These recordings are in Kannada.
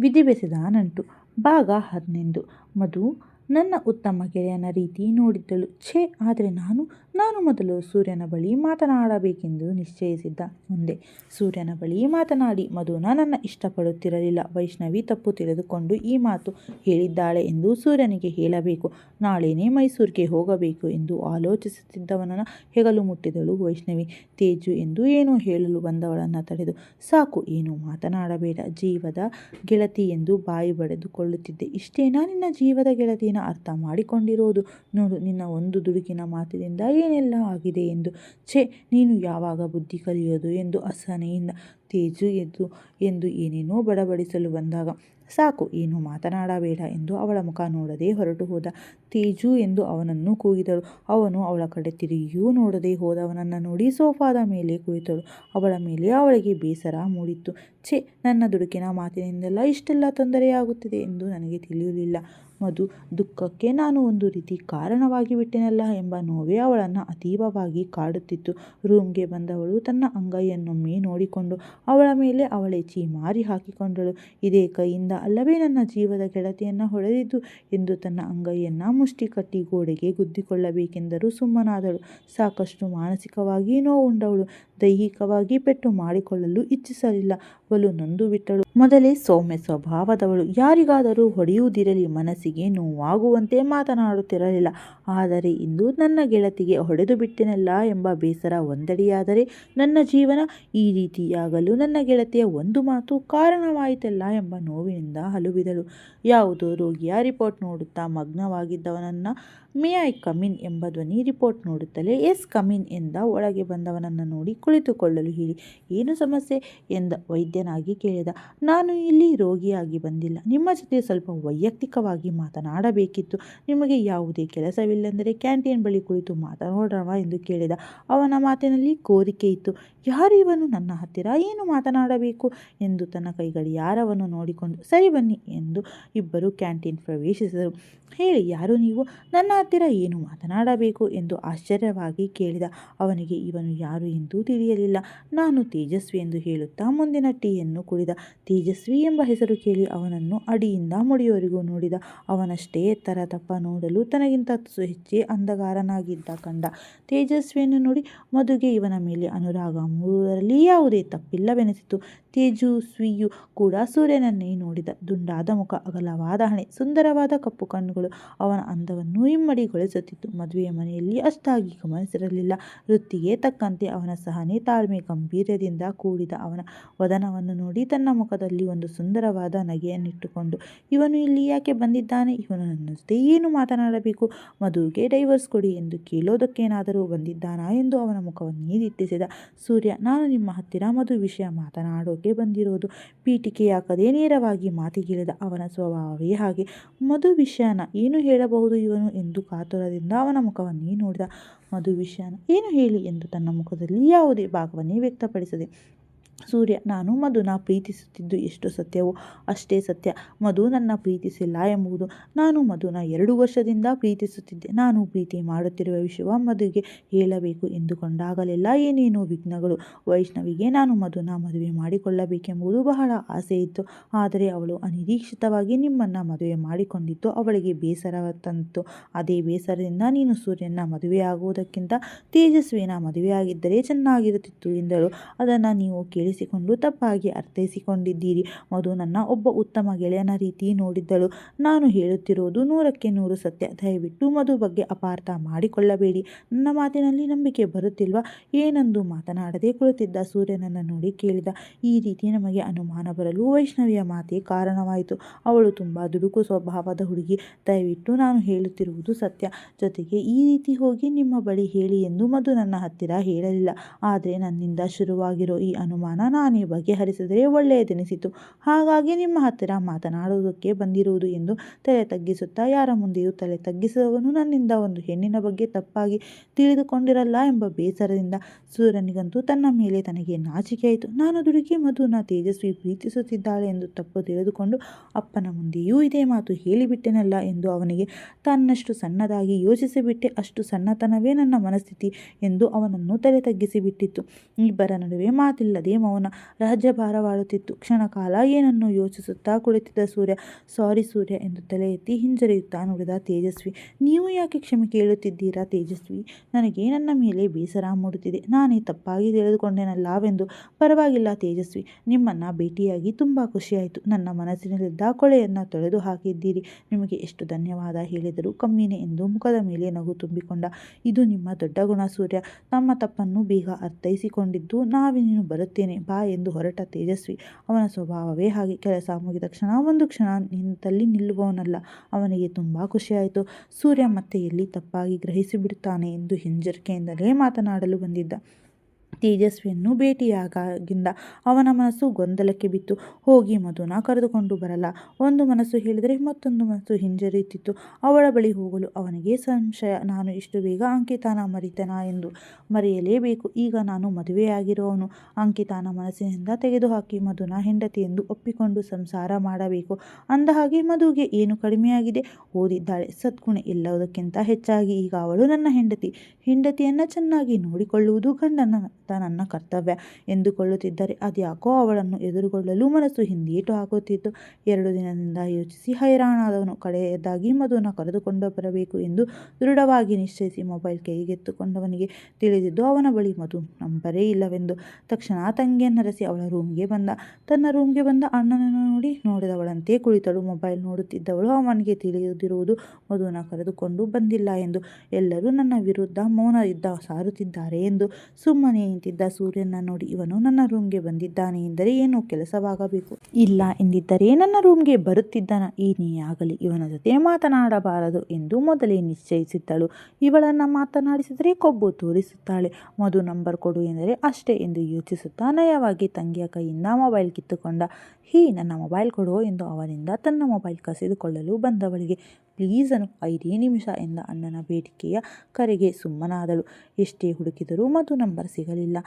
ವಿಧಿ ಬೆಸೆದ ನಂಟು. ಭಾಗ 11. ಮಧು ನನ್ನ ಉತ್ತಮ ಗೆಳೆಯನ ರೀತಿ ನೋಡಿದ್ದಳು. ಆದರೆ ನಾನು ಮೊದಲು ಸೂರ್ಯನ ಬಳಿ ಮಾತನಾಡಬೇಕೆಂದು ನಿಶ್ಚಯಿಸಿದ್ದ. ಮುಂದೆ ಸೂರ್ಯನ ಬಳಿ ಮಾತನಾಡಿ ಮಧುನ ನನ್ನ ಇಷ್ಟಪಡುತ್ತಿರಲಿಲ್ಲ. ವೈಷ್ಣವಿ ತಪ್ಪು ತಿಳಿದುಕೊಂಡು ಈ ಮಾತು ಹೇಳಿದ್ದಾಳೆ ಎಂದು ಸೂರ್ಯನಿಗೆ ಹೇಳಬೇಕು. ನಾಳೆನೇ ಮೈಸೂರಿಗೆ ಹೋಗಬೇಕು ಎಂದು ಆಲೋಚಿಸುತ್ತಿದ್ದವನ ಹೆಗಲು ಮುಟ್ಟಿದಳು ವೈಷ್ಣವಿ. ತೇಜು ಎಂದು ಏನೋ ಹೇಳಲು ಬಂದವಳನ್ನು ತಡೆದು, ಸಾಕು, ಏನೂ ಮಾತನಾಡಬೇಡ, ಜೀವದ ಗೆಳತಿ ಎಂದು ಬಾಯಿ ಬಡಿದುಕೊಳ್ಳುತ್ತಿದ್ದೆ. ಇಷ್ಟೇನಾ ನಿನ್ನ ಜೀವದ ಗೆಳತಿನ ಅರ್ಥ ಮಾಡಿಕೊಂಡಿರೋದು? ನೋಡು, ನಿನ್ನ ಒಂದು ದುಡುಕಿನ ಮಾತಿನಿಂದ ಏನೆಲ್ಲ ಆಗಿದೆ ಎಂದು. ನೀನು ಯಾವಾಗ ಬುದ್ಧಿ ಕಲಿಯೋದು ಎಂದು ಅಸಹನೆಯಿಂದ ತೇಜು ಎಂದು ಏನೇನೋ ಬಡಬಡಿಸಲು ಬಂದಾಗ, ಸಾಕು, ಏನು ಮಾತನಾಡಬೇಡ ಎಂದು ಅವಳ ಮುಖ ನೋಡದೆ ಹೊರಟು ಹೋದ. ತೇಜು ಎಂದು ಅವನನ್ನು ಕೂಗಿದಳು. ಅವನು ಅವಳ ಕಡೆ ತಿರುಗಿಯೂ ನೋಡದೆ ಹೋದವನನ್ನು ನೋಡಿ ಸೋಫಾದ ಮೇಲೆ ಕುಳಿತಳು. ಅವಳ ಮೇಲೆ ಅವಳಿಗೆ ಬೇಸರ ಮೂಡಿತ್ತು. ನನ್ನ ದುಡುಕಿನ ಮಾತಿನಿಂದೆಲ್ಲ ಇಷ್ಟೆಲ್ಲ ತೊಂದರೆಯಾಗುತ್ತಿದೆ ಎಂದು ನನಗೆ ತಿಳಿಯಲಿಲ್ಲ. ಮಧು ದುಃಖಕ್ಕೆ ನಾನು ಒಂದು ರೀತಿ ಕಾರಣವಾಗಿ ಬಿಟ್ಟೆನಲ್ಲ ಎಂಬ ನೋವೇ ಅವಳನ್ನು ಅತೀವವಾಗಿ ಕಾಡುತ್ತಿತ್ತು. ರೂಮ್ಗೆ ಬಂದವಳು ತನ್ನ ಅಂಗೈಯನ್ನೊಮ್ಮೆ ನೋಡಿಕೊಂಡು ಅವಳ ಮೇಲೆ ಅವಳೇ ಚೀಮಾರಿ ಹಾಕಿಕೊಂಡಳು. ಇದೇ ಕೈಯಿಂದ ಅಲ್ಲವೇ ನನ್ನ ಜೀವದ ಗೆಳತಿಯನ್ನು ಹೊಡೆದಿದ್ದು ಎಂದು ತನ್ನ ಅಂಗೈಯನ್ನು ಮುಷ್ಟಿ ಕಟ್ಟಿ ಗೋಡೆಗೆ ಗುದ್ದಿಕೊಳ್ಳಬೇಕೆಂದರೂ ಸುಮ್ಮನಾದಳು. ಸಾಕಷ್ಟು ಮಾನಸಿಕವಾಗಿ ನೋವುಂಡವಳು. ದೈಹಿಕವಾಗಿ ಪೆಟ್ಟು ಮಾಡಿಕೊಳ್ಳಲು ಇಚ್ಛಿಸಲಿಲ್ಲ. ಬಲು ನೊಂದು ಬಿಟ್ಟಳು. ಮೊದಲೇ ಸೌಮ್ಯ ಸ್ವಭಾವದವಳು. ಯಾರಿಗಾದರೂ ಹೊಡೆಯುವುದಿರಲಿ, ಮನಸ್ಸಿಗೆ ನೋವಾಗುವಂತೆ ಮಾತನಾಡುತ್ತಿರಲಿಲ್ಲ. ಆದರೆ ಇಂದು ನನ್ನ ಗೆಳತಿಗೆ ಹೊಡೆದು ಬಿಟ್ಟೆನಲ್ಲ ಎಂಬ ಬೇಸರ ಒಂದೆಡೆಯಾದರೆ, ನನ್ನ ಜೀವನ ಈ ರೀತಿಯಾಗಲು ನನ್ನ ಗೆಳತಿಯ ಒಂದು ಮಾತು ಕಾರಣವಾಯಿತಲ್ಲ ಎಂಬ ನೋವಿನಿಂದ ಹಲುಬಿದಳು. ಯಾವುದೋ ರೋಗಿಯ ರಿಪೋರ್ಟ್ ನೋಡುತ್ತಾ ಮಗ್ನವಾಗಿದ್ದವನನ್ನು ಮೇ ಐ ಕಮಿನ್ ಎಂಬ ಧ್ವನಿ ರಿಪೋರ್ಟ್ ನೋಡುತ್ತಲೇ ಎಸ್ ಕಮಿನ್ ಎಂದ. ಒಳಗೆ ಬಂದವನನ್ನು ನೋಡಿ ಕುಳಿತುಕೊಳ್ಳಲು ಹೇಳಿ, ಏನು ಸಮಸ್ಯೆ ಎಂದ ವೈದ್ಯನಾಗಿ ಕೇಳಿದ. ನಾನು ಇಲ್ಲಿ ರೋಗಿಯಾಗಿ ಬಂದಿಲ್ಲ, ನಿಮ್ಮ ಜೊತೆ ಸ್ವಲ್ಪ ವೈಯಕ್ತಿಕವಾಗಿ ಮಾತನಾಡಬೇಕಿತ್ತು. ನಿಮಗೆ ಯಾವುದೇ ಕೆಲಸವಿಲ್ಲೆಂದರೆ ಕ್ಯಾಂಟೀನ್ ಬಳಿ ಕುಳಿತು ಮಾತನಾಡೋಣ ಎಂದು ಕೇಳಿದ. ಅವನ ಮಾತಿನಲ್ಲಿ ಕೋರಿಕೆ ಇತ್ತು. ಯಾರು ಇವನು, ನನ್ನ ಹತ್ತಿರ ಏನು ಮಾತನಾಡಬೇಕು ಎಂದು ತನ್ನ ಕೈಗಡಿಯಾರವನ್ನು ನೋಡಿಕೊಂಡು, ಸರಿ ಬನ್ನಿ ಎಂದು ಇಬ್ಬರು ಕ್ಯಾಂಟೀನ್ ಪ್ರವೇಶಿಸಿದರು. ಹೇಳಿ, ಯಾರು ನೀವು? ನನ್ನ ಹತ್ತಿರ ಏನು ಮಾತನಾಡಬೇಕು ಎಂದು ಆಶ್ಚರ್ಯವಾಗಿ ಕೇಳಿದ. ಅವನಿಗೆ ಇವನು ಯಾರು ಎಂದು ತಿಳಿಯಲಿಲ್ಲ. ನಾನು ತೇಜಸ್ವಿ ಎಂದು ಹೇಳುತ್ತಾ ಮುಂದಿನ ಟೀಯನ್ನು ಕುಡಿದ. ತೇಜಸ್ವಿ ಎಂಬ ಹೆಸರು ಕೇಳಿ ಅವನನ್ನು ಅಡಿಯಿಂದ ಮುಡಿಯವರೆಗೂ ನೋಡಿದ. ಅವನಷ್ಟೇ ಎತ್ತರ, ದಪ್ಪ, ನೋಡಲು ತನಗಿಂತ ತುಸು ಹೆಚ್ಚೇ ಅಂದಗಾರನಾಗಿದ್ದ ಕಂಡ. ತೇಜಸ್ವಿಯನ್ನು ನೋಡಿ ಮಧುಗೆ ಇವನ ಮೇಲೆ ಅನುರಾಗ ಮೂಡುವುದರಲ್ಲಿ ಯಾವುದೇ ತಪ್ಪಿಲ್ಲವೆನಿಸಿತು. ತೇಜಸ್ವಿಯು ಕೂಡ ಸೂರ್ಯನನ್ನೇ ನೋಡಿದ. ದುಂಡಾದ ಮುಖ, ಅಗಲವಾದ ಹಣೆ, ಸುಂದರವಾದ ಕಪ್ಪು ಕಣ್ಣುಗಳು ಅವನ ಅಂದವನ್ನು ಇಮ್ಮಡಿಗೊಳಿಸುತ್ತಿತ್ತು. ಮದುವೆಯ ಮನೆಯಲ್ಲಿ ಅಷ್ಟಾಗಿ ಗಮನಿಸಿರಲಿಲ್ಲ. ವೃತ್ತಿಗೆ ತಕ್ಕಂತೆ ಅವನ ಸಹನೆ, ತಾಳ್ಮೆ, ಗಂಭೀರ್ಯದಿಂದ ಕೂಡಿದ ಅವನ ವದನವನ್ನು ನೋಡಿ ತನ್ನ ಮುಖದಲ್ಲಿ ಒಂದು ಸುಂದರವಾದ ನಗೆಯನ್ನಿಟ್ಟುಕೊಂಡು, ಇವನು ಇಲ್ಲಿ ಯಾಕೆ ಬಂದಿದ್ದಾನೆ? ಇವನು ನನ್ನ ಜೊತೆ ಏನು ಮಾತನಾಡಬೇಕು? ಮಧುಗೆ ಡೈವರ್ಸ್ ಕೊಡಿ ಎಂದು ಕೇಳೋದಕ್ಕೇನಾದರೂ ಬಂದಿದ್ದಾನಾ ಎಂದು ಅವನ ಮುಖವನ್ನೇ ದಿಟ್ಟಿಸಿದ. ಸೂರ್ಯ, ನಾನು ನಿಮ್ಮ ಹತ್ತಿರ ಮಧು ವಿಷಯ ಮಾತನಾಡೋಕೆ ಬಂದಿರೋದು. ಪೀಠಿಕೆ ಯಾಕದೆ ನೇರವಾಗಿ ಮಾತಿಗಿಳಿದ. ಅವನ ಸ್ವಭಾವವೇ ಹಾಗೆ. ಮಧು ವಿಷಯನ ಏನು ಹೇಳಬಹುದು ಇವನು ಎಂದು ಕಾತುರದಿಂದ ಅವನ ಮುಖವನ್ನೇ ನೋಡಿದ. ಮಧು ವಿಷಯನ ಏನು ಹೇಳಿ ಎಂದು ತನ್ನ ಮುಖದಲ್ಲಿ ಯಾವುದೇ ಭಾಗವನ್ನೇ ವ್ಯಕ್ತಪಡಿಸದೆ, ಸೂರ್ಯ, ನಾನು ಮಧುನ ಪ್ರೀತಿಸುತ್ತಿದ್ದು ಎಷ್ಟು ಸತ್ಯವೋ ಅಷ್ಟೇ ಸತ್ಯ. ಮಧು ನನ್ನ ಪ್ರೀತಿಸಿಲ್ಲ ಎಂಬುದು. ನಾನು ಮಧುನ 2 ವರ್ಷದಿಂದ ಪ್ರೀತಿಸುತ್ತಿದ್ದೆ. ನಾನು ಪ್ರೀತಿ ಮಾಡುತ್ತಿರುವ ವಿಷಯ ಮಧುಗೆ ಹೇಳಬೇಕು ಎಂದುಕೊಂಡಾಗಲೆಲ್ಲ ಏನೇನೋ ವಿಘ್ನಗಳು. ವೈಷ್ಣವಿಗೆ ನಾನು ಮಧುನ ಮದುವೆ ಮಾಡಿಕೊಳ್ಳಬೇಕೆಂಬುದು ಬಹಳ ಆಸೆ ಇತ್ತು. ಆದರೆ ಅವಳು ಅನಿರೀಕ್ಷಿತವಾಗಿ ನಿಮ್ಮನ್ನು ಮದುವೆ ಮಾಡಿಕೊಂಡಿದ್ದು ಅವಳಿಗೆ ಬೇಸರ ತಂದಿತು. ಅದೇ ಬೇಸರದಿಂದ ನೀನು ಸೂರ್ಯನ ಮದುವೆಯಾಗುವುದಕ್ಕಿಂತ ತೇಜಸ್ವಿನ ಮದುವೆಯಾಗಿದ್ದರೆ ಚೆನ್ನಾಗಿರುತ್ತಿತ್ತು ಎಂದಳು. ಅದನ್ನು ನೀವು ಕೇಳಿಸಿಕೊಂಡು ತಪ್ಪಾಗಿ ಅರ್ಥೈಸಿಕೊಂಡಿದ್ದೀರಿ. ಮಧು ನನ್ನ ಒಬ್ಬ ಉತ್ತಮ ಗೆಳೆಯನ ರೀತಿ ನೋಡಿದ್ದಳು. ನಾನು ಹೇಳುತ್ತಿರೋದು 100ಕ್ಕೆ 100 ಸತ್ಯ. ದಯವಿಟ್ಟು ಮಧು ಬಗ್ಗೆ ಅಪಾರ್ಥ ಮಾಡಿಕೊಳ್ಳಬೇಡಿ. ನನ್ನ ಮಾತಿನಲ್ಲಿ ನಂಬಿಕೆ ಬರುತ್ತಿಲ್ವಾ? ಏನೆಂದು ಮಾತನಾಡದೆ ಕುಳಿತಿದ್ದ ಸೂರ್ಯನನ್ನು ನೋಡಿ ಕೇಳಿದ. ಈ ರೀತಿ ನಮಗೆ ಅನುಮಾನ ಬರಲು ವೈಷ್ಣವಿಯ ಮಾತೇ ಕಾರಣವಾಯಿತು. ಅವಳು ತುಂಬ ದುಡುಕು ಸ್ವಭಾವದ ಹುಡುಗಿ. ದಯವಿಟ್ಟು ನಾನು ಹೇಳುತ್ತಿರುವುದು ಸತ್ಯ. ಜೊತೆಗೆ ಈ ರೀತಿ ಹೋಗಿ ನಿಮ್ಮ ಬಳಿ ಹೇಳಿ ಎಂದು ಮಧು ನನ್ನ ಹತ್ತಿರ ಹೇಳಲಿಲ್ಲ. ಆದರೆ ನನ್ನಿಂದ ಶುರುವಾಗಿರೋ ಈ ಅನುಮಾನ ನಾನೇ ಬಗೆಹರಿಸಿದರೆ ಒಳ್ಳೆಯದೆನಿಸಿತು. ಹಾಗಾಗಿ ನಿಮ್ಮ ಹತ್ತಿರ ಮಾತನಾಡುವುದಕ್ಕೆ ಬಂದಿರುವುದು ಎಂದು ತಲೆ ತಗ್ಗಿಸುತ್ತಾ, ಯಾರ ಮುಂದೆಯೂ ತಲೆ ತಗ್ಗಿಸುವವನು ನನ್ನಿಂದ ಒಂದು ಹೆಣ್ಣಿನ ಬಗ್ಗೆ ತಪ್ಪಾಗಿ ತಿಳಿದುಕೊಂಡಿರಲ್ಲ ಎಂಬ ಬೇಸರದಿಂದ. ಸೂರ್ಯನಿಗಂತೂ ತನ್ನ ಮೇಲೆ ತನಗೆ ನಾಚಿಕೆಯಾಯಿತು. ನಾನು ದುಡುಕಿ ಮಧುನ ತೇಜಸ್ವಿ ಪ್ರೀತಿಸುತ್ತಿದ್ದಾಳೆ ಎಂದು ತಪ್ಪು ತಿಳಿದುಕೊಂಡು ಅಪ್ಪನ ಮುಂದೆಯೂ ಇದೇ ಮಾತು ಹೇಳಿಬಿಟ್ಟೆನಲ್ಲ ಎಂದು ಅವನಿಗೆ ತನ್ನಷ್ಟು ಸಣ್ಣದಾಗಿ ಯೋಚಿಸಿಬಿಟ್ಟೆ. ಅಷ್ಟು ಸಣ್ಣತನವೇ ನನ್ನ ಮನಸ್ಥಿತಿ ಎಂದು ಅವನನ್ನು ತಲೆ ತಗ್ಗಿಸಿಬಿಟ್ಟಿತ್ತು. ಇಬ್ಬರ ನಡುವೆ ಮಾತಿಲ್ಲದೆ ಮೌನ ರಾಜ್ಯಭಾರವಾಳುತ್ತಿತ್ತು. ಕ್ಷಣಕಾಲ ಏನನ್ನೂ ಯೋಚಿಸುತ್ತಾ ಕುಳಿತಿದ್ದ ಸೂರ್ಯ, ಸಾರಿ ಸೂರ್ಯ ಎಂದು ತಲೆ ಎತ್ತಿ ಹಿಂಜರಿಯುತ್ತಾ ನೋಡಿದ ತೇಜಸ್ವಿ. ನೀವು ಯಾಕೆ ಕ್ಷಮೆ ಕೇಳುತ್ತಿದ್ದೀರಾ ತೇಜಸ್ವಿ? ನನಗೆ ನನ್ನ ಮೇಲೆ ಬೇಸರ ಮೂಡುತ್ತಿದೆ. ನಾನೇ ತಪ್ಪಾಗಿ ತಿಳಿದುಕೊಂಡೆನಲ್ಲವೆಂದು. ಪರವಾಗಿಲ್ಲ ತೇಜಸ್ವಿ, ನಿಮ್ಮನ್ನು ಭೇಟಿಯಾಗಿ ತುಂಬ ಖುಷಿಯಾಯಿತು. ನನ್ನ ಮನಸ್ಸಿನಲ್ಲಿದ್ದ ಕೊಳೆಯನ್ನು ತೊಳೆದು ಹಾಕಿದ್ದೀರಿ. ನಿಮಗೆ ಎಷ್ಟು ಧನ್ಯವಾದ ಹೇಳಿದರೂ ಕಮ್ಮಿನೇ ಎಂದು ಮುಖದ ಮೇಲೆ ನಗು ತುಂಬಿಕೊಂಡ. ಇದು ನಿಮ್ಮ ದೊಡ್ಡ ಗುಣ ಸೂರ್ಯ. ತಮ್ಮ ತಪ್ಪನ್ನು ಬೇಗ ಅರ್ಥೈಸಿಕೊಂಡಿದ್ದು. ನಾವಿನ್ನು ಬರುತ್ತೇನೆ ಬಾ ಎಂದು ಹೊರಟ ತೇಜಸ್ವಿ. ಅವನ ಸ್ವಭಾವವೇ ಹಾಗೆ. ಕೆಲಸ ಮುಗಿದ ಕ್ಷಣ ಒಂದು ಕ್ಷಣ ನಿಂತಲ್ಲಿ ನಿಲ್ಲುವವನಲ್ಲ. ಅವನಿಗೆ ತುಂಬ ಖುಷಿಯಾಯಿತು. ಸೂರ್ಯ ಮತ್ತೆ ಎಲ್ಲಿ ತಪ್ಪಾಗಿ ಗ್ರಹಿಸಿಬಿಡುತ್ತಾನೆ ಎಂದು ಹಿಂಜರಿಕೆಯಿಂದಲೇ ಮಾತನಾಡಲು ಬಂದಿದ್ದ ತೇಜಸ್ವಿಯನ್ನು ಭೇಟಿಯಾಗಿಂದ ಅವನ ಮನಸ್ಸು ಗೊಂದಲಕ್ಕೆ ಬಿತ್ತು. ಹೋಗಿ ಮಧುನ ಕರೆದುಕೊಂಡು ಬರಲ್ಲ. ಒಂದು ಮನಸ್ಸು ಹೇಳಿದರೆ ಮತ್ತೊಂದು ಮನಸ್ಸು ಹಿಂಜರಿಯುತ್ತಿತ್ತು. ಅವಳ ಬಳಿ ಹೋಗಲು ಅವನಿಗೆ ಸಂಶಯ. ನಾನು ಇಷ್ಟು ಬೇಗ ಅಂಕಿತಾನ ಮರಿತೇನಾ ಎಂದು. ಮರೆಯಲೇಬೇಕು. ಈಗ ನಾನು ಮದುವೆಯಾಗಿರುವವನು. ಅಂಕಿತಾನ ಮನಸ್ಸಿನಿಂದ ತೆಗೆದುಹಾಕಿ ಮಧುನ ಹೆಂಡತಿ ಎಂದು ಒಪ್ಪಿಕೊಂಡು ಸಂಸಾರ ಮಾಡಬೇಕು. ಅಂದಹಾಗೆ ಮಧುಗೆ ಏನು ಕಡಿಮೆಯಾಗಿದೆ? ಓದಿದ್ದಾಳೆ, ಸದ್ಗುಣ, ಎಲ್ಲದಕ್ಕಿಂತ ಹೆಚ್ಚಾಗಿ ಈಗ ಅವಳು ನನ್ನ ಹೆಂಡತಿ. ಹೆಂಡತಿಯನ್ನು ಚೆನ್ನಾಗಿ ನೋಡಿಕೊಳ್ಳುವುದು ನನ್ನ ಕರ್ತವ್ಯ ಎಂದುಕೊಳ್ಳುತ್ತಿದ್ದರೆ ಅದ್ಯಾಕೋ ಅವಳನ್ನು ಎದುರುಗೊಳ್ಳಲು ಮನಸ್ಸು ಹಿಂದೇಟು ಹಾಕುತ್ತಿತ್ತು. 2 ದಿನದಿಂದ ಯೋಚಿಸಿ ಹೈರಾಣಾದವನು ಕಡೆಯದಾಗಿ ಮಧುನ ಕರೆದುಕೊಂಡು ಬರಬೇಕು ಎಂದು ದೃಢವಾಗಿ ನಿಶ್ಚಯಿಸಿ ಮೊಬೈಲ್ ಕೈಗೆತ್ತಿಕೊಂಡವನಿಗೆ ತಿಳಿದಿದ್ದು ಅವನ ಬಳಿ ಮಧು ನಂಬರೇ ಇಲ್ಲವೆಂದು. ತಕ್ಷಣ ತಂಗಿಯನ್ನರಸಿ ಅವಳ ರೂಮ್ಗೆ ಬಂದ. ತನ್ನ ರೂಮ್ಗೆ ಬಂದ ಅಣ್ಣನನ್ನು ನೋಡಿದವಳಂತೆ ಕುಳಿತಳು. ಮೊಬೈಲ್ ನೋಡುತ್ತಿದ್ದವಳು ಅವನಿಗೆ ತಿಳಿದಿರುವುದು ಮಧುನ ಕರೆದುಕೊಂಡು ಬಂದಿಲ್ಲ ಎಂದು. ಎಲ್ಲರೂ ನನ್ನ ವಿರುದ್ಧ ಮೌನ ಯುದ್ಧ ಸಾರುತ್ತಿದ್ದಾರೆ ಎಂದು. ಸುಮ್ಮನೆ ನಿಂತಿದ್ದ ಸೂರ್ಯನ ನೋಡಿ ಇವನು ನನ್ನ ರೂಮ್ಗೆ ಬಂದಿದ್ದಾನೆ ಎಂದರೆ ಏನೋ ಕೆಲಸವಾಗಬೇಕು. ಇಲ್ಲ ಎಂದಿದ್ದರೆ ನನ್ನ ರೂಮ್ಗೆ ಬರುತ್ತಿದ್ದನ. ಏನೇ ಆಗಲಿ ಇವನ ಜೊತೆ ಮಾತನಾಡಬಾರದು ಎಂದು ಮೊದಲೇ ನಿಶ್ಚಯಿಸಿದ್ದಳು. ಇವಳನ್ನು ಮಾತನಾಡಿಸಿದರೆ ಕೊಬ್ಬು ತೋರಿಸುತ್ತಾಳೆ. ಮಧು ನಂಬರ್ ಕೊಡು ಎಂದರೆ ಅಷ್ಟೇ ಎಂದು ಯೋಚಿಸುತ್ತಾ ನಯವಾಗಿ ತಂಗಿಯ ಕೈಯಿಂದ ಮೊಬೈಲ್ ಕಿತ್ತುಕೊಂಡ. ನನ್ನ ಮೊಬೈಲ್ ಕೊಡೋ ಎಂದು ಅವನಿಂದ ತನ್ನ ಮೊಬೈಲ್ ಕಸಿದುಕೊಳ್ಳಲು ಬಂದವಳಿಗೆ ಪ್ಲೀಸ್ ಅನು 5 ನಿಮಿಷ ಎಂದ ಅಣ್ಣನ ಬೇಡಿಕೆಯ ಕರೆಗೆ ಸುಮ್ಮನಾದಳು. ಎಷ್ಟೇ ಹುಡುಕಿದರೂ ಮಧು ನಂಬರ್ ಸಿಗಲಿಲ್ಲ.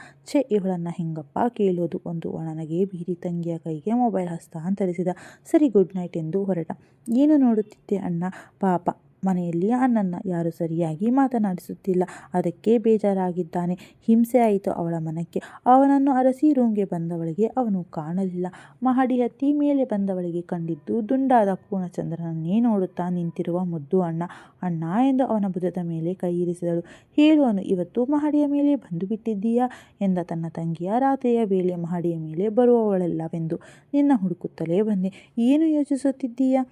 ಇವಳನ್ನು ಹೆಂಗಪ್ಪ ಕೇಳೋದು? ಒಂದು ಒಣನಗೆ ಬೀರಿ ತಂಗಿಯ ಕೈಗೆ ಮೊಬೈಲ್ ಹಸ್ತಾಂತರಿಸಿದ. ಸರಿ, ಗುಡ್ ನೈಟ್ ಎಂದು ಹೊರಟ. ಏನು ನೋಡುತ್ತಿದ್ದೆ ಅಣ್ಣ? ಪಾಪ, ಮನೆಯಲ್ಲಿ ಅಣ್ಣನ ಯಾರು ಸರಿಯಾಗಿ ಮಾತನಾಡಿಸುತ್ತಿಲ್ಲ. ಅದಕ್ಕೆ ಬೇಜಾರಾಗಿದ್ದಾನೆ. ಹಿಂಸೆ ಆಯಿತು ಅವಳ ಮನಕ್ಕೆ. ಅವನನ್ನು ಅರಸಿ ರೂಮ್ಗೆ ಬಂದವಳಿಗೆ ಅವನು ಕಾಣಲಿಲ್ಲ. ಮಹಡಿ ಹತ್ತಿ ಮೇಲೆ ಬಂದವಳಿಗೆ ಕಂಡಿದ್ದು ದುಂಡಾದ ಪೂರ್ಣಚಂದ್ರನನ್ನೇ ನೋಡುತ್ತಾ ನಿಂತಿರುವ ಮುದ್ದು ಅಣ್ಣ. ಅಣ್ಣ ಎಂದು ಅವನ ಭುಜದ ಮೇಲೆ ಕೈ ಇರಿಸಿದಳು. ಹೇಳುವನು, ಇವತ್ತು ಮಹಡಿಯ ಮೇಲೆ ಬಂದು ಬಿಟ್ಟಿದ್ದೀಯಾ ಎಂದ ತನ್ನ ತಂಗಿಯ. ರಾತ್ರಿಯ ವೇಳೆ ಮಹಡಿಯ ಮೇಲೆ ಬರುವವಳೆಲ್ಲವೆಂದು ನಿನ್ನ ಹುಡುಕುತ್ತಲೇ ಬಂದೆ. ಏನು ಯೋಚಿಸುತ್ತಿದ್ದೀಯಾ?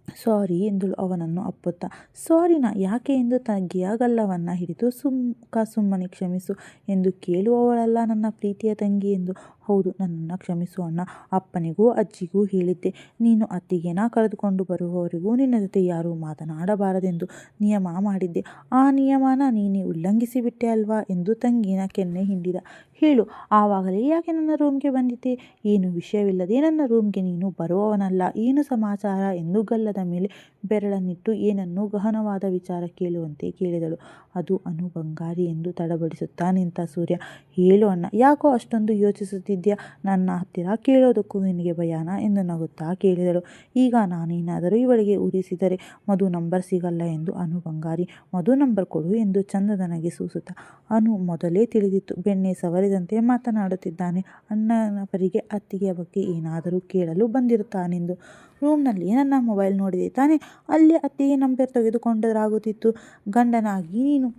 ಸಾರಿ ಎಂದಳು ಅವನನ್ನು ಅಪ್ಪುತ್ತಾ. ಸಾರಿನಾ? ಯಾಕೆ ಎಂದು ತಂಗಿಯ ಗಲ್ಲವನ್ನು ಹಿಡಿದು ಸುಮ್ಮನೆ ಕ್ಷಮಿಸು ಎಂದು ಕೇಳುವವಳಲ್ಲ ನನ್ನ ಪ್ರೀತಿಯ ತಂಗಿ ಎಂದು. ಹೌದು, ನನ್ನನ್ನು ಕ್ಷಮಿಸು ಅಣ್ಣ. ಅಪ್ಪನಿಗೂ ಅಜ್ಜಿಗೂ ಹೇಳಿದ್ದೆ, ನೀನು ಅತ್ತಿಗೆನ ಕರೆದುಕೊಂಡು ಬರುವವರೆಗೂ ನಿನ್ನ ಜೊತೆ ಯಾರೂ ಮಾತನಾಡಬಾರದೆಂದು ನಿಯಮ ಮಾಡಿದ್ದೆ. ಆ ನಿಯಮನ ನೀನೇ ಉಲ್ಲಂಘಿಸಿಬಿಟ್ಟೆ ಅಲ್ವಾ ಎಂದು ತಂಗಿನ ಕೆನ್ನೆ ಹಿಂಡಿದ. ಹೇಳು, ಆವಾಗಲೇ ಯಾಕೆ ನನ್ನ ರೂಮ್ಗೆ ಬಂದಿದ್ದೆ? ಏನು ವಿಷಯವಿಲ್ಲದೆ ನನ್ನ ರೂಮ್ಗೆ ನೀನು ಬರುವವನಲ್ಲ. ಏನು ಸಮಾಚಾರ ಎಂದು ಗಲ್ಲದ ಮೇಲೆ ಬೆರಳನ್ನಿಟ್ಟು ಏನನ್ನೂ ಗಹನವಾದ ವಿಚಾರ ಕೇಳುವಂತೆ ಕೇಳಿದಳು. ಅದು ಅನು ಬಂಗಾರಿ ಎಂದು ತಡಬಡಿಸುತ್ತಾ ನಿಂತ ಸೂರ್ಯ. ಹೇಳು ಅಣ್ಣ, ಯಾಕೋ ಅಷ್ಟೊಂದು ಯೋಚಿಸುತ್ತಿದ್ಯಾ? ನನ್ನ ಹತ್ತಿರ ಕೇಳೋದಕ್ಕೂ ನಿನಗೆ ಭಯಾನ ಎಂದು ನಗುತ್ತಾ ಕೇಳಿದಳು. ಈಗ ನಾನೇನಾದರೂ ಇವಳಿಗೆ ಉರಿಸಿದರೆ ಮಧು ನಂಬರ್ ಸಿಗಲ್ಲ ಎಂದು ಅನು ಬಂಗಾರಿ. ಮಧು ನಂಬರ್ ಕೊಡು ಎಂದು ಚಂದದನಿಗೆ ಸೂಸುತ್ತಾ. ಅನು ಮೊದಲೇ ತಿಳಿದಿತ್ತು, ಬೆಣ್ಣೆ ಸವರಿದಂತೆ ಮಾತನಾಡುತ್ತಿದ್ದಾನೆ. ಅಣ್ಣನ ಪರಿಗೆ ಅತ್ತಿಗೆಯ ಬಗ್ಗೆ ಏನಾದರೂ ಕೇಳಲು ಬಂದಿರುತ್ತಾನೆಂದು. ರೂಮ್ನಲ್ಲಿ ನನ್ನ ಮೊಬೈಲ್ ನೋಡಿದೆ ತಾನೆ, ಅಲ್ಲಿ ಅತ್ತಿಗೆ ನಂಬರ್ ತೆಗೆದುಕೊಂಡರಾಗುತ್ತಿತ್ತು. ಗಂಡನಾಗಿ ನೀನು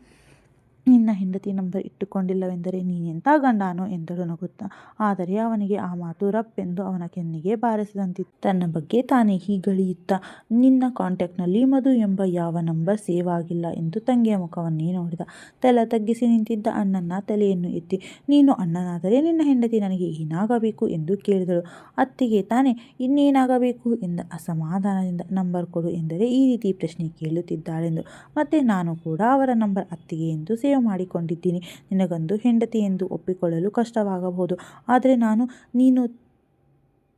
ನಿನ್ನ ಹೆಂಡತಿ ನಂಬರ್ ಇಟ್ಟುಕೊಂಡಿಲ್ಲವೆಂದರೆ ನೀನೆಂಥ ಗಂಡಾನೋ ಎಂದಳು ನಗುತ್ತಾ. ಆದರೆ ಅವನಿಗೆ ಆ ಮಾತು ರಪ್ ಎಂದು ಅವನ ಕೆನ್ನೆಗೆ ಬಾರಿಸಿದಂತಿತ್ತು. ತನ್ನ ಬಗ್ಗೆ ತಾನೇ ಹೀಗಳೆಯುತ್ತಾ, ನಿನ್ನ ಕಾಂಟ್ಯಾಕ್ಟ್ನಲ್ಲಿ ಮಧು ಎಂಬ ಯಾವ ನಂಬರ್ ಸೇವ್ ಆಗಿಲ್ಲ ಎಂದು ತಂಗಿಯ ಮುಖವನ್ನೇ ನೋಡಿದ. ತಲೆ ತಗ್ಗಿಸಿ ನಿಂತಿದ್ದ ಅಣ್ಣನ ತಲೆಯನ್ನು ಎತ್ತಿ, ನೀನು ಅಣ್ಣನಾದರೆ ನಿನ್ನ ಹೆಂಡತಿ ನನಗೆ ಏನಾಗಬೇಕು ಎಂದು ಕೇಳಿದಳು. ಅತ್ತಿಗೆ ತಾನೇ, ಇನ್ನೇನಾಗಬೇಕು ಎಂದ ಅಸಮಾಧಾನದಿಂದ. ನಂಬರ್ ಕೊಡು ಎಂದರೆ ಈ ರೀತಿ ಪ್ರಶ್ನೆ ಕೇಳುತ್ತಿದ್ದಾಳೆಂದು. ಮತ್ತೆ ನಾನು ಕೂಡ ಅವರ ನಂಬರ್ ಅತ್ತಿಗೆ ಎಂದು ಸೇವ್ ಮಾಡಿಕೊಂಡಿದ್ದೀನಿ. ನಿನಗೊಂದು ಹೆಂಡತಿ ಎಂದು ಒಪ್ಪಿಕೊಳ್ಳಲು ಕಷ್ಟವಾಗಬಹುದು. ಆದರೆ ನೀನು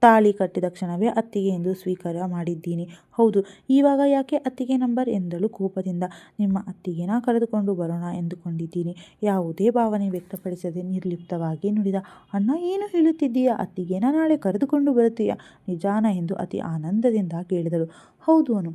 ತಾಳಿ ಕಟ್ಟಿದ ಕ್ಷಣವೇ ಅತ್ತಿಗೆ ಎಂದು ಸ್ವೀಕಾರ ಮಾಡಿದ್ದೀನಿ. ಹೌದು, ಇವಾಗ ಯಾಕೆ ಅತ್ತಿಗೆ ನಂಬರ್ ಎಂದಳು ಕೋಪದಿಂದ. ನಿಮ್ಮ ಅತ್ತಿಗೆನ ಕರೆದುಕೊಂಡು ಬರೋಣ ಎಂದುಕೊಂಡಿದ್ದೀನಿ. ಯಾವುದೇ ಭಾವನೆ ವ್ಯಕ್ತಪಡಿಸದೆ ನಿರ್ಲಿಪ್ತವಾಗಿ ನುಡಿದ. ಅಣ್ಣ, ಏನು ಹೇಳುತ್ತಿದ್ದೀಯಾ? ಅತ್ತಿಗೆನ ನಾಳೆ ಕರೆದುಕೊಂಡು ಬರುತ್ತೀಯಾ? ನಿಜಾನ ಎಂದು ಅತಿ ಆನಂದದಿಂದ ಕೇಳಿದಳು. ಹೌದು ಅನು,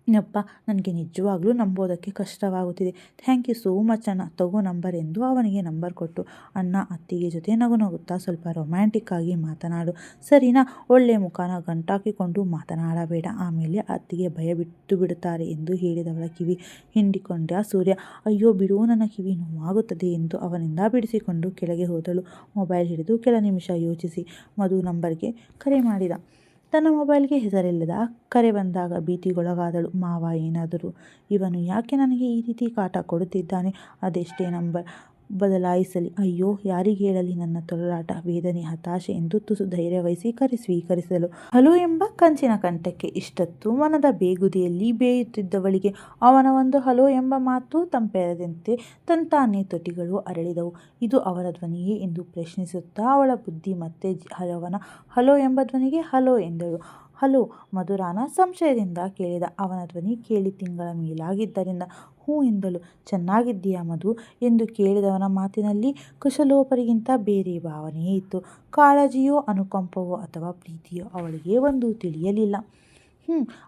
ಯಪ್ಪ, ನನಗೆ ನಿಜವಾಗ್ಲೂ ನಂಬೋದಕ್ಕೆ ಕಷ್ಟವಾಗುತ್ತಿದೆ. ಥ್ಯಾಂಕ್ ಯು ಸೋ ಮಚ್ ಅಣ್ಣ, ತಗೋ ನಂಬರ್ ಎಂದು ಅವನಿಗೆ ನಂಬರ್ ಕೊಟ್ಟು, ಅಣ್ಣ ಅತ್ತಿಗೆ ಜೊತೆ ನಗು ನಗುತ್ತಾ ಸ್ವಲ್ಪ ರೊಮ್ಯಾಂಟಿಕ್ ಆಗಿ ಮಾತನಾಡು ಸರಿನಾ, ಒಳ್ಳೆ ಮುಖನ ಗಂಟಾಕಿಕೊಂಡು ಮಾತನಾಡಬೇಡ, ಆಮೇಲೆ ಅತ್ತಿಗೆ ಭಯ ಬಿಟ್ಟು ಬಿಡುತ್ತಾರೆ ಎಂದು ಹೇಳಿದವಳ ಕಿವಿ ಹಿಂಡಿಕೊಂಡ ಸೂರ್ಯ. ಅಯ್ಯೋ ಬಿಡು, ನನ್ನ ಕಿವಿ ನೋವಾಗುತ್ತದೆ ಎಂದು ಅವನಿಂದ ಬಿಡಿಸಿಕೊಂಡು ಕೆಳಗೆ ಹೋದಳು. ಮೊಬೈಲ್ ಹಿಡಿದು ಕೆಲ ನಿಮಿಷ ಯೋಚಿಸಿ ಮಧು ನಂಬರ್ಗೆ ಕರೆ ಮಾಡಿದ. ತನ್ನ ಮೊಬೈಲ್ಗೆ ಹೆಸರಿಲ್ಲದ ಕರೆ ಬಂದಾಗ ಭೀತಿಗೊಳಗಾದಳು. ಮಾವ ಏನಾದರೂ ಇವನು ಯಾಕೆ ನನಗೆ ಈ ರೀತಿ ಕಾಟ ಕೊಡುತ್ತಿದ್ದಾನೆ? ಅದೆಷ್ಟೇ ನಂಬರ್ ಬದಲಾಯಿಸಲಿ, ಅಯ್ಯೋ ಯಾರಿಗೆ ಹೇಳಲಿ ನನ್ನ ತೊಳಲಾಟ, ವೇದನೆ, ಹತಾಶೆ ಎಂದು ತುಸು ಧೈರ್ಯವಹಿಸಿ ಕರೆ ಸ್ವೀಕರಿಸಲು. ಹಲೋ ಎಂಬ ಕಂಚಿನ ಕಂಠಕ್ಕೆ ಇಷ್ಟೊತ್ತು ಮನದ ಬೇಗುದಿಯಲ್ಲಿ ಬೇಯುತ್ತಿದ್ದವಳಿಗೆ ಅವನ ಒಂದು ಹಲೋ ಎಂಬ ಮಾತು ತಂಪೆರೆದಂತೆ ತಂತಾನೇ ತುಟಿಗಳು ಅರಳಿದವು. ಇದು ಅವರ ಧ್ವನಿಯೇ ಎಂದು ಪ್ರಶ್ನಿಸುತ್ತಾ ಅವಳ ಬುದ್ಧಿ ಮತ್ತೆ ಅವನ ಹಲೋ ಎಂಬ ಧ್ವನಿಗೆ ಹಲೋ ಎಂದಳು. ಹಲೋ ಮಧುರಾನ ಸಂಶಯದಿಂದ ಕೇಳಿದ. ಅವನ ಧ್ವನಿ ಕೇಳಿ ತಿಂಗಳ ಮೇಲಾಗಿದ್ದರಿಂದ ಹ್ಞೂ ಎಂದಳು. ಚೆನ್ನಾಗಿದ್ದೀಯಾ ಮಧು ಎಂದು ಕೇಳಿದವನ ಮಾತಿನಲ್ಲಿ ಕುಶಲೋಪರಿಗಿಂತ ಬೇರೆ ಭಾವನೆಯೇ ಇತ್ತು. ಕಾಳಜಿಯೋ ಅನುಕಂಪವೋ ಅಥವಾ ಪ್ರೀತಿಯೋ ಅವಳಿಗೆ ಒಂದು ತಿಳಿಯಲಿಲ್ಲ.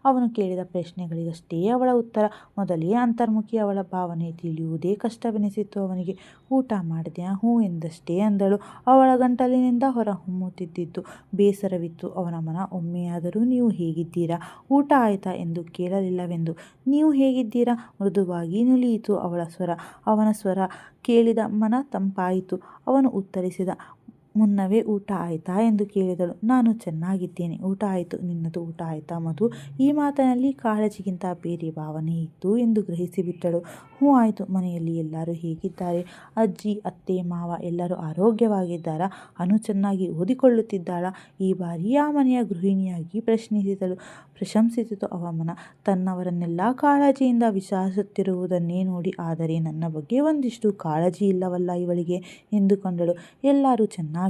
ಅವನು ಕೇಳಿದ ಪ್ರಶ್ನೆಗಳಿಗಷ್ಟೇ ಅವಳ ಉತ್ತರ. ಮೊದಲೇ ಅಂತರ್ಮುಖಿ ಅವಳ ಭಾವನೆ ತಿಳಿಯುವುದೇ ಕಷ್ಟವೆನಿಸಿತ್ತು ಅವನಿಗೆ. ಊಟ ಮಾಡಿದ್ಯಾ? ಹ್ಞೂ ಎಂದಷ್ಟೇ ಅಂದಳು. ಅವಳ ಗಂಟಲಿನಿಂದ ಹೊರ ಹೊಮ್ಮುತ್ತಿದ್ದಿದ್ದು ಬೇಸರವಿತ್ತು. ಅವನ ಮನ ಒಮ್ಮೆಯಾದರೂ ನೀವು ಹೇಗಿದ್ದೀರಾ, ಊಟ ಆಯ್ತಾ ಎಂದು ಕೇಳಲಿಲ್ಲವೆಂದು. ನೀವು ಹೇಗಿದ್ದೀರಾ ಮೃದುವಾಗಿ ನುಲಿಯಿತು ಅವಳ ಸ್ವರ. ಅವನ ಸ್ವರ ಕೇಳಿದ ಮನ ತಂಪಾಯಿತು. ಅವನು ಉತ್ತರಿಸಿದ ಮುನ್ನವೇ ಊಟ ಆಯ್ತಾ ಎಂದು ಕೇಳಿದಳು. ನಾನು ಚೆನ್ನಾಗಿದ್ದೇನೆ, ಊಟ ಆಯಿತು. ನಿನ್ನದು ಊಟ ಆಯ್ತಾ ಮಧು? ಈ ಮಾತಿನಲ್ಲಿ ಕಾಳಜಿಗಿಂತ ಬೇರೆ ಭಾವನೆ ಇತ್ತು ಎಂದು ಗ್ರಹಿಸಿಬಿಟ್ಟಳು. ಹ್ಞೂ ಆಯಿತು. ಮನೆಯಲ್ಲಿ ಎಲ್ಲರೂ ಹೇಗಿದ್ದಾರೆ? ಅಜ್ಜಿ, ಅತ್ತೆ, ಮಾವ ಎಲ್ಲರೂ ಆರೋಗ್ಯವಾಗಿದ್ದಾರಾ? ಅನು ಚೆನ್ನಾಗಿ ಓದಿಕೊಳ್ಳುತ್ತಿದ್ದಾಳಾ? ಈ ಬಾರಿ ಆ ಮನೆಯ ಗೃಹಿಣಿಯಾಗಿ ಪ್ರಶಂಸಿಸಿತು ಅವನ ತನ್ನವರನ್ನೆಲ್ಲ ಕಾಳಜಿಯಿಂದ ವಿಚಾರಿಸುತ್ತಿರುವುದನ್ನೇ ನೋಡಿ. ಆದರೆ ನನ್ನ ಬಗ್ಗೆ ಒಂದಿಷ್ಟು ಕಾಳಜಿ ಇಲ್ಲವಲ್ಲ ಇವಳಿಗೆ ಎಂದುಕೊಂಡಳು. ಎಲ್ಲರೂ ಚೆನ್ನಾಗಿದ್ದಾರೆ.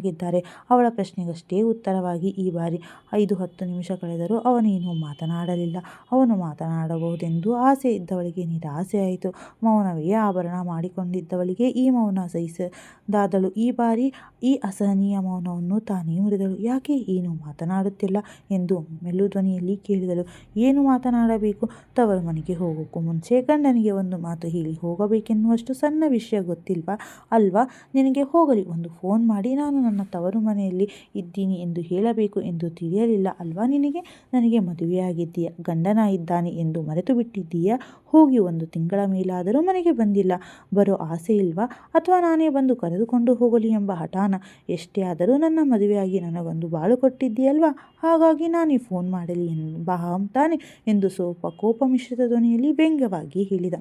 ಅವಳ ಪ್ರಶ್ನೆಗಷ್ಟೇ ಉತ್ತರವಾಗಿ ಈ ಬಾರಿ 5-10 ನಿಮಿಷ ಕಳೆದರೂ ಅವನೇನೂ ಮಾತನಾಡಲಿಲ್ಲ. ಅವನು ಮಾತನಾಡಬಹುದೆಂದು ಆಸೆ ಇದ್ದವಳಿಗೆ ನಿರಾಸೆಯಾಯಿತು. ಮೌನವೇ ಆಭರಣ ಮಾಡಿಕೊಂಡಿದ್ದವಳಿಗೆ ಈ ಮೌನ ಸಹಿಸದಾದಳು. ಈ ಬಾರಿ ಈ ಅಸಹನೀಯ ಮೌನವನ್ನು ತಾನೇ ಮುರಿದಳು. ಯಾಕೆ ಏನೂ ಮಾತನಾಡುತ್ತಿಲ್ಲ ಎಂದು ಮೆಲ್ಲು ಧ್ವನಿಯಲ್ಲಿ ಕೇಳಿದಳು. ಏನು ಮಾತನಾಡಬೇಕು? ತವರು ಮನೆಗೆ ಹೋಗೋಕ್ಕೂ ಮುಂಚೆ ಗಂಡನಿಗೆ ಒಂದು ಮಾತು ಹೇಳಿ ಹೋಗಬೇಕೆನ್ನುವಷ್ಟು ಸಣ್ಣ ವಿಷಯ ಗೊತ್ತಿಲ್ವಾ ಅಲ್ವಾ ನಿನಗೆ? ಹೋಗಲಿ, ಒಂದು ಫೋನ್ ಮಾಡಿ ನಾನು ನನ್ನ ತವರು ಮನೆಯಲ್ಲಿ ಇದ್ದೀನಿ ಎಂದು ಹೇಳಬೇಕು ಎಂದು ತಿಳಿಯಲಿಲ್ಲ ಅಲ್ವಾ ನಿನಗೆ? ನನಗೆ ಮದುವೆಯಾಗಿದ್ದೀಯಾ, ಗಂಡನ ಇದ್ದಾನೆ ಎಂದು ಮರೆತು ಬಿಟ್ಟಿದ್ದೀಯಾ? ಹೋಗಿ 1 ತಿಂಗಳ ಮೇಲಾದರೂ ಮನೆಗೆ ಬಂದಿಲ್ಲ. ಬರೋ ಆಸೆ ಇಲ್ವಾ? ಅಥವಾ ನಾನೇ ಬಂದು ಕರೆದುಕೊಂಡು ಹೋಗಲಿ ಎಂಬ ಹಠಾನ? ಎಷ್ಟೇ ಆದರೂ ನನ್ನ ಮದುವೆಯಾಗಿ ನನಗೊಂದು ಬಾಳು ಕೊಟ್ಟಿದ್ದೀಯಲ್ವಾ, ಹಾಗಾಗಿ ನಾನೇ ಫೋನ್ ಮಾಡಲಿ ಎಂಬ ತಾನೆ ಎಂದು ಸ್ವಲ್ಪ ಕೋಪ ಮಿಶ್ರಿತ ಧ್ವನಿಯಲ್ಲಿ ವ್ಯಂಗ್ಯವಾಗಿ ಹೇಳಿದ.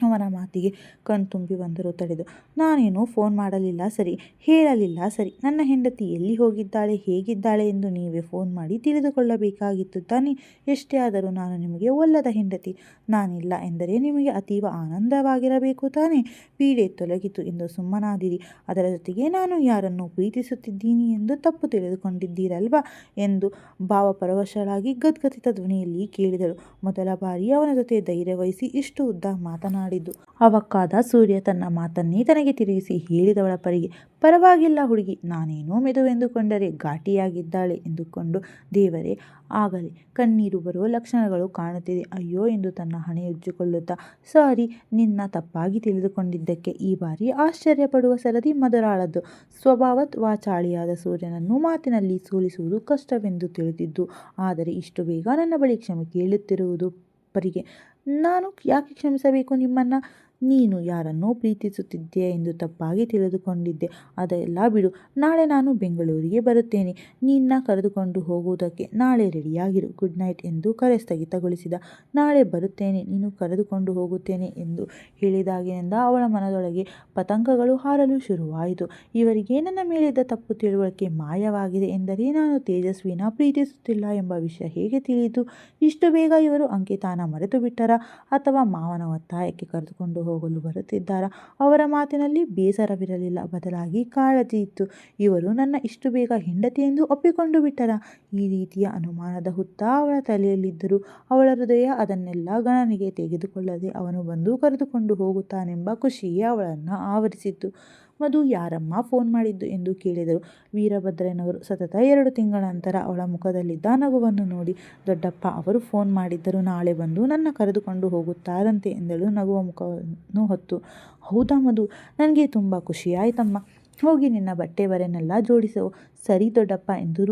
ಅವನ ಮಾತಿಗೆ ಕಣ್ತುಂಬಿ ಬಂದರೂ ತಡೆದು, ನಾನೇನೂ ಫೋನ್ ಮಾಡಲಿಲ್ಲ ಸರಿ, ಹೇಳಲಿಲ್ಲ ಸರಿ. ನನ್ನ ಹೆಂಡತಿ ಎಲ್ಲಿ ಹೋಗಿದ್ದಾಳೆ, ಹೇಗಿದ್ದಾಳೆ ಎಂದು ನೀವೇ ಫೋನ್ ಮಾಡಿ ತಿಳಿದುಕೊಳ್ಳಬೇಕಾಗಿತ್ತು ತಾನೇ? ಎಷ್ಟೇ ಆದರೂ ನಾನು ನಿಮಗೆ ಒಲ್ಲದ ಹೆಂಡತಿ. ನಾನಿಲ್ಲ ಎಂದರೆ ನಿಮಗೆ ಅತೀವ ಆನಂದವಾಗಿರಬೇಕು ತಾನೇ? ಪೀಡೆ ತೊಲಗಿತು ಎಂದು ಸುಮ್ಮನಾದಿರಿ. ಅದರ ಜೊತೆಗೆ ನಾನು ಯಾರನ್ನು ಪ್ರೀತಿಸುತ್ತಿದ್ದೀನಿ ಎಂದು ತಪ್ಪು ತಿಳಿದುಕೊಂಡಿದ್ದೀರಲ್ವಾ ಎಂದು ಭಾವಪರವಶಳಾಗಿ ಗದ್ಗದಿತ ಧ್ವನಿಯಲ್ಲಿ ಕೇಳಿದಳು. ಮೊದಲ ಬಾರಿ ಅವನ ಜೊತೆ ಧೈರ್ಯವಹಿಸಿ ಇಷ್ಟು ಉದ್ದ ಮಾತನಾಡಿದ್ದು. ಅವಕ್ಕಾದ ಸೂರ್ಯ ತನ್ನ ಮಾತನ್ನೇ ತನಗೆ ತಿರುಗಿಸಿ ಹೇಳಿದವಳ ಪರಿಗೆ, ಪರವಾಗಿಲ್ಲ ಹುಡುಗಿ, ನಾನೇನೋ ಮೆದುವೆಂದುಕೊಂಡರೆ ಘಾಟಿಯಾಗಿದ್ದಾಳೆ ಎಂದುಕೊಂಡು. ದೇವರೇ, ಆಗಲೇ ಕಣ್ಣೀರು ಬರುವ ಲಕ್ಷಣಗಳು ಕಾಣುತ್ತಿದೆ. ಅಯ್ಯೋ ಎಂದು ತನ್ನ ಹಣೆ ಉಜ್ಜಿಕೊಳ್ಳುತ್ತಾ, ಸಾರಿ, ನಿನ್ನ ತಪ್ಪಾಗಿ ತಿಳಿದುಕೊಂಡಿದ್ದಕ್ಕೆ. ಈ ಬಾರಿ ಆಶ್ಚರ್ಯಪಡುವ ಸರದಿ ಮಧುರಾಳದ್ದು. ಸ್ವಭಾವತ್ ವಾಚಾಳಿಯಾದ ಸೂರ್ಯನನ್ನು ಮಾತಿನಲ್ಲಿ ಸೋಲಿಸುವುದು ಕಷ್ಟವೆಂದು ತಿಳಿದಿದ್ದು, ಆದರೆ ಇಷ್ಟು ಬೇಗ ನನ್ನ ಬಳಿ ಕ್ಷಮೆ ಕೇಳುತ್ತಿರುವುದು ಪರಿಗೆ. ನಾನು ಯಾಕೆ ಕ್ಷಮಿಸಬೇಕು ನಿಮ್ಮನ್ನ? ನೀನು ಯಾರನ್ನೋ ಪ್ರೀತಿಸುತ್ತಿದ್ದೀಯ ಎಂದು ತಪ್ಪಾಗಿ ತಿಳಿದುಕೊಂಡಿದ್ದೆ. ಅದೆಲ್ಲ ಬಿಡು. ನಾಳೆ ನಾನು ಬೆಂಗಳೂರಿಗೆ ಬರುತ್ತೇನೆ ನಿನ್ನ ಕರೆದುಕೊಂಡು ಹೋಗುವುದಕ್ಕೆ. ನಾಳೆ ರೆಡಿಯಾಗಿರು. ಗುಡ್ ನೈಟ್ ಎಂದು ಕರೆ ಸ್ಥಗಿತಗೊಳಿಸಿದ. ನಾಳೆ ಬರುತ್ತೇನೆ, ನೀನು ಕರೆದುಕೊಂಡು ಹೋಗುತ್ತೇನೆ ಎಂದು ಹೇಳಿದಾಗಿನಿಂದ ಅವಳ ಮನದೊಳಗೆ ಪತಂಗಗಳು ಹಾರಲು ಶುರುವಾಯಿತು. ಇವರಿಗೆ ನನ್ನ ಮೇಲಿದ್ದ ತಪ್ಪು ತಿಳುವಳಿಕೆ ಮಾಯವಾಗಿದೆ ಎಂದರೆ ನಾನು ತೇಜಸ್ವಿನ ಪ್ರೀತಿಸುತ್ತಿಲ್ಲ ಎಂಬ ವಿಷಯ ಹೇಗೆ ತಿಳಿಯಿತು? ಇಷ್ಟು ಬೇಗ ಇವರು ಅಂಕಿತಾನ ಮರೆತು ಬಿಟ್ಟರಾ ಅಥವಾ ಮಾವನ ಒತ್ತಾಯಕ್ಕೆ ಕರೆದುಕೊಂಡು ಹೋಗಲು ಬರುತ್ತಿದ್ದಾರಾ? ಅವರ ಮಾತಿನಲ್ಲಿ ಬೇಸರವಿರಲಿಲ್ಲ, ಬದಲಾಗಿ ಕಾಳಜಿ ಇತ್ತು. ಇವರು ನನ್ನ ಇಷ್ಟು ಬೇಗ ಹೆಂಡತಿ ಎಂದು ಒಪ್ಪಿಕೊಂಡು ಬಿಟ್ಟರಾ? ಈ ರೀತಿಯ ಅನುಮಾನದ ಹುತ್ತ ಅವಳ ತಲೆಯಲ್ಲಿದ್ದರೂ ಅವಳ ಹೃದಯ ಅದನ್ನೆಲ್ಲ ಗಣನೆಗೆ ತೆಗೆದುಕೊಳ್ಳದೆ ಅವನು ಬಂದು ಕರೆದುಕೊಂಡು ಹೋಗುತ್ತಾನೆಂಬ ಖುಷಿಯೇ ಅವಳನ್ನು ಆವರಿಸಿತ್ತು. ಮಧು ಯಾರಮ್ಮ ಫೋನ್ ಮಾಡಿದ್ದು ಎಂದು ಕೇಳಿದರು. ವೀರಭದ್ರಯ್ಯನವರು. ಸತತ 2 ತಿಂಗಳ ನಂತರ ಅವಳ ಮುಖದಲ್ಲಿದ್ದ ನಗುವನ್ನು ನೋಡಿ, ದೊಡ್ಡಪ್ಪ ಅವರು ಫೋನ್ ಮಾಡಿದ್ದರು, ನಾಳೆ ಬಂದು ನನ್ನ ಕರೆದುಕೊಂಡು ಹೋಗುತ್ತಾರಂತೆ ಎಂದಳು ನಗುವ ಮುಖವನ್ನು ಹೊತ್ತು. ಹೌದಾ ಮಧು, ನನಗೆ ತುಂಬ ಖುಷಿಯಾಯ್ತಮ್ಮ. ಹೋಗಿ ನಿನ್ನ ಬಟ್ಟೆ ಬರೆನೆಲ್ಲ ಜೋಡಿಸು. ಸರಿ ದೊಡ್ಡಪ್ಪ ಎಂದು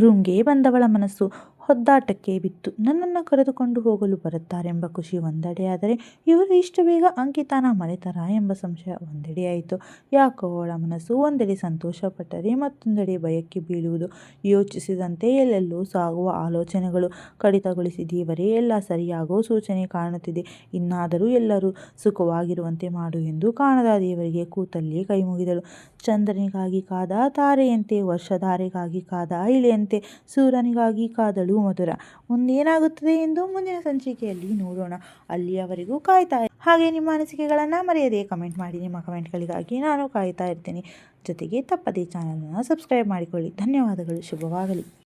ರೂಮ್ಗೆ ಬಂದವಳ ಮನಸ್ಸು ಹೊದ್ದಾಟಕ್ಕೆ ಬಿತ್ತು. ನನ್ನನ್ನು ಕರೆದುಕೊಂಡು ಹೋಗಲು ಬರುತ್ತಾರೆಂಬ ಖುಷಿ ಒಂದೆಡೆಯಾದರೆ, ಇವರು ಇಷ್ಟು ಬೇಗ ಅಂಕಿತನ ಮರೆತರ ಎಂಬ ಸಂಶಯ ಒಂದೆಡೆಯಾಯಿತು. ಯಾಕೋ ಅವಳ ಮನಸ್ಸು ಒಂದೆಡೆ ಸಂತೋಷಪಟ್ಟರೆ ಮತ್ತೊಂದೆಡೆ ಭಯಕ್ಕೆ ಬೀಳುವುದು. ಯೋಚಿಸಿದಂತೆ ಎಲ್ಲೆಲ್ಲೋ ಸಾಗುವ ಆಲೋಚನೆಗಳು. ಕಡಿತಗೊಳಿಸಿ ದೇವರೇ, ಎಲ್ಲ ಸರಿಯಾಗೋ ಸೂಚನೆ ಕಾಣುತ್ತಿದೆ. ಇನ್ನಾದರೂ ಎಲ್ಲರೂ ಸುಖವಾಗಿರುವಂತೆ ಮಾಡು ಎಂದು ಕಾಣದ ದೇವರಿಗೆ ಕೂತಲ್ಲೇ ಕೈ ಮುಗಿದಳು. ಚಂದ್ರನಿಗಾಗಿ ಕಾದ ತಾರೆಯಂತೆ, ವರ್ಷಧಾರೆಗಾಗಿ ಕಾದ ಇಳೆಯಂತೆ, ಸೂರ್ಯನಿಗಾಗಿ ಕಾದಳು ಮಧುರ. ಮುಂದೇನಾಗುತ್ತದೆ ಎಂದು ಮುಂದಿನ ಸಂಚಿಕೆಯಲ್ಲಿ ನೋಡೋಣ. ಅಲ್ಲಿಯವರೆಗೂ ಕಾಯ್ತಾ ಇರಿ. ಹಾಗೆ ನಿಮ್ಮ ಅನಿಸಿಕೆಗಳನ್ನು ಮರೆಯದೆ ಕಮೆಂಟ್ ಮಾಡಿ. ನಿಮ್ಮ ಕಮೆಂಟ್ಗಳಿಗಾಗಿ ನಾನು ಕಾಯ್ತಾ ಇರ್ತೀನಿ. ಜೊತೆಗೆ ತಪ್ಪದೇ ಚಾನಲನ್ನು ಸಬ್ಸ್ಕ್ರೈಬ್ ಮಾಡಿಕೊಳ್ಳಿ. ಧನ್ಯವಾದಗಳು. ಶುಭವಾಗಲಿ.